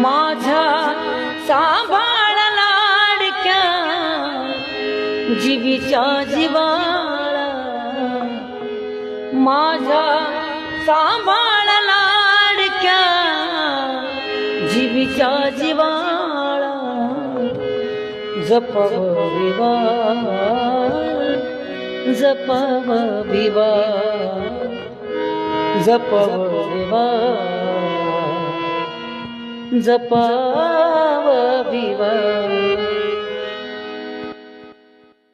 माझा सांभाळ लाडक्या जीवीच्या जीवाळा, माझा सांभाळ लाडक्या जीवीच्या जीवाळा, जपव विवा जपव विवा जपव विवा जपव विवा।